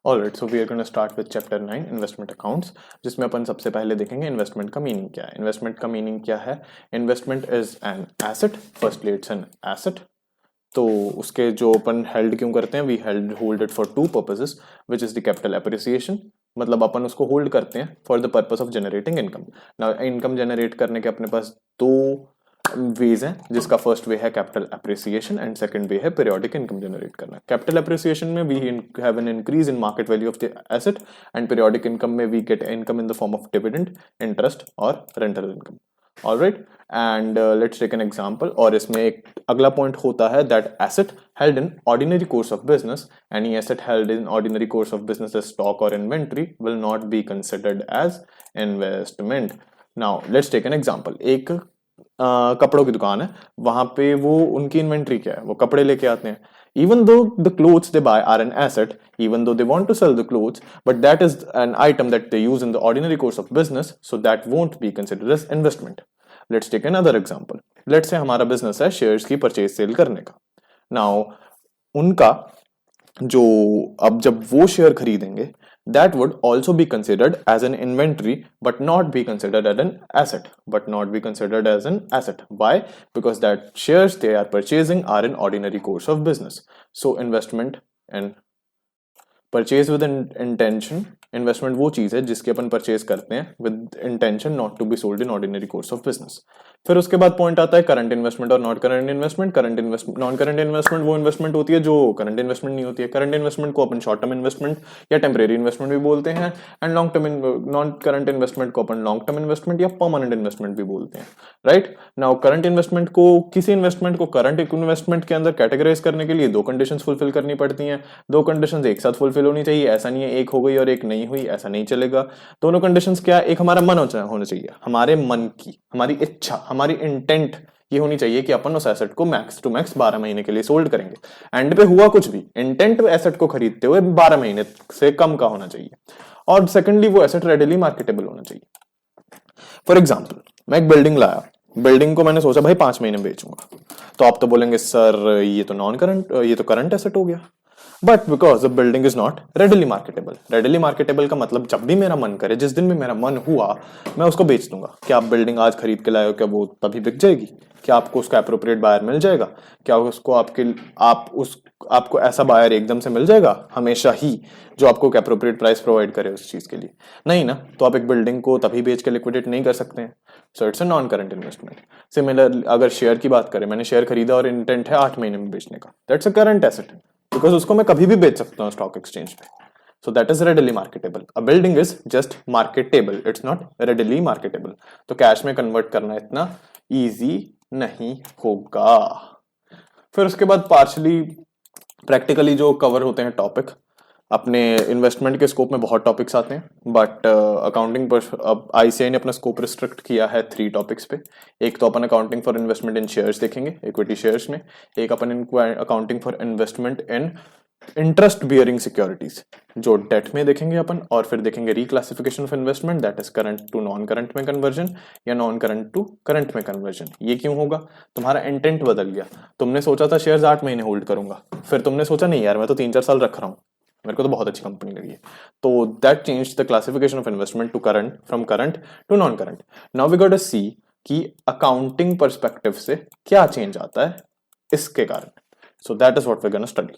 Alright, so we are gonna start with chapter 9 investment accounts, जिसमें अपन सबसे पहले देखेंगे इन्वेस्टमेंट का मीनिंग क्या है। इन्वेस्टमेंट का मीनिंग क्या है? Investment is an asset, firstly it's an asset. तो उसके जो अपन हेल्ड क्यों करते हैं, we hold it for two purposes, which is the capital appreciation, मतलब अपन उसको होल्ड करते हैं for the purpose of generating income. Now income generate करने के अपने पास दो वेज हैं, जिसका फर्स्ट वे है capital appreciation and second way है पीरियोडिक इनकम जनरेट करना। कैपिटल एप्रिसिएशन में we have an increase in market value of the asset, and periodic income में we get income in the form of dividend, interest और rental income. Alright, and let's take an example. और इसमें एक अगला point होता है that asset held in ordinary course of business, any asset held in ordinary course of business as stock और inventory will not be considered as investment. Now let's take an example. एक कपड़ों की दुकान है, वहां पे वो उनकी इन्वेंट्री क्या है, वो कपड़े लेके आते हैं। Even though the clothes they buy are an asset, even though they want to sell the clothes, but that is an item that they use in the ordinary course of business, so that won't be considered as investment. Let's take another example. Let's say हमारा business है shares की purchase sale करने का। Now उनका जो अब जब वो शेयर खरीदेंगे, that would also be considered as an inventory but not be considered as an asset, why? Because that shares they are purchasing are in ordinary course of business. So investment and purchase with intention, investment वो चीज है जिसके अपन purchase करते हैं with intention not to be sold in ordinary course of business. फिर उसके बाद पॉइंट आता है करंट इन्वेस्टमेंट और not current investment. Non current investment वो इन्वेस्टमेंट होती है जो करंट इन्वेस्टमेंट नहीं होती है। करंट इन्वेस्टमेंट को अपन शॉर्ट टर्म इन्वेस्टमेंट या टेम्परेरी इन्वेस्टमेंट भी बोलते हैं, and long term non current investment को अपन लॉन्ग टर्म इन्वेस्टमेंट या परमानेंट इन्वेस्टमेंट भी बोलते हैं। राइट नाउ करंट इन्वेस्टमेंट को, किसी इन्वेस्टमेंट को करंट इन्वेस्टमेंट के अंदर कैटेगराइज करने के लिए दो कंडीशंस फुलफिल करनी पड़ती हैं। दो कंडीशंस एक साथ फुलफिल होनी चाहिए, ऐसा नहीं है एक हो गई और एक नहीं हुई, ऐसा नहीं चलेगा। दोनों कंडीशंस क्या है? एक हमारा मन होना चाहिए, हमारे मन की, हमारी इच्छा, हमारी इंटेंट ये होनी चाहिए कि अपन उस एसेट को मैक्स टू मैक्स 12 महीने के लिए सोल्ड करेंगे। एंड पे हुआ कुछ भी, इंटेंट एसेट को खरीदते हुए 12 महीने से कम का होना चाहिए। और सेकेंडली वो एसेट रेडिली मार्केटेबल होना चाहिए। फॉर एग्जाम्पल, मैं एक बिल्डिंग लाया, बिल्डिंग को मैंने सोचा भाई 5 महीने में बेचूंगा, तो आप तो बोलेंगे सर ये तो नॉन करंट, ये तो करंट एसेट हो गया। But because the building is not readily marketable. Readily marketable का मतलब जब भी मेरा मन करे, जिस दिन भी मेरा मन हुआ, मैं उसको बेच दूंगा। क्या आप बिल्डिंग आज खरीद के लाए हो, क्या वो तभी बिक जाएगी? क्या आपको उसका एप्रोप्रिएट बायर मिल जाएगा? क्या उसको आपको ऐसा बायर एकदम से मिल जाएगा हमेशा ही जो आपको एप्रोप्रिएट प्राइस प्रोवाइड करे उस चीज के लिए? नहीं ना। तो आप एक बिल्डिंग को तभी बेच के लिक्विडेट नहीं कर सकते हैं। So it's a non current investment. Similar अगर शेयर की बात करें, मैंने शेयर खरीदा और इंटेंट है 8 महीने में बेचने का, that's a current asset, because उसको मैं कभी भी बेच सकता हूँ स्टॉक एक्सचेंज पे। सो that is readily marketable. A building is just marketable, it's not readily marketable. तो कैश में कन्वर्ट करना इतना इजी नहीं होगा। फिर उसके बाद पार्शली प्रैक्टिकली जो कवर होते हैं टॉपिक, अपने इन्वेस्टमेंट के स्कोप में बहुत टॉपिक्स आते हैं, बट अकाउंटिंग पर अब आईसीआई ने अपना स्कोप रिस्ट्रिक्ट किया है 3 टॉपिक्स पे। एक तो अपन accounting for investment in shares देखेंगे, इक्विटी शेयर्स में। एक अपन accounting for investment in interest bearing securities, जो डेट में देखेंगे अपन। और फिर देखेंगे reclassification of investment, that is current to non current में कन्वर्जन या नॉन करंट टू करंट में कन्वर्जन। ये क्यों होगा? तुम्हारा इंटेंट बदल गया। तुमने सोचा था शेयर्स 8 महीने होल्ड करूंगा, फिर तुमने सोचा नहीं यार मैं तो 3-4 साल रख रहा हूँ, मेरे को तो बहुत अच्छी कंपनी लगी है। तो that change the classification of investment to current, from current to non current. Now we got to see कि अकाउंटिंग पर्सपेक्टिव से क्या चेंज आता है इसके कारण। So that is what we gonna study.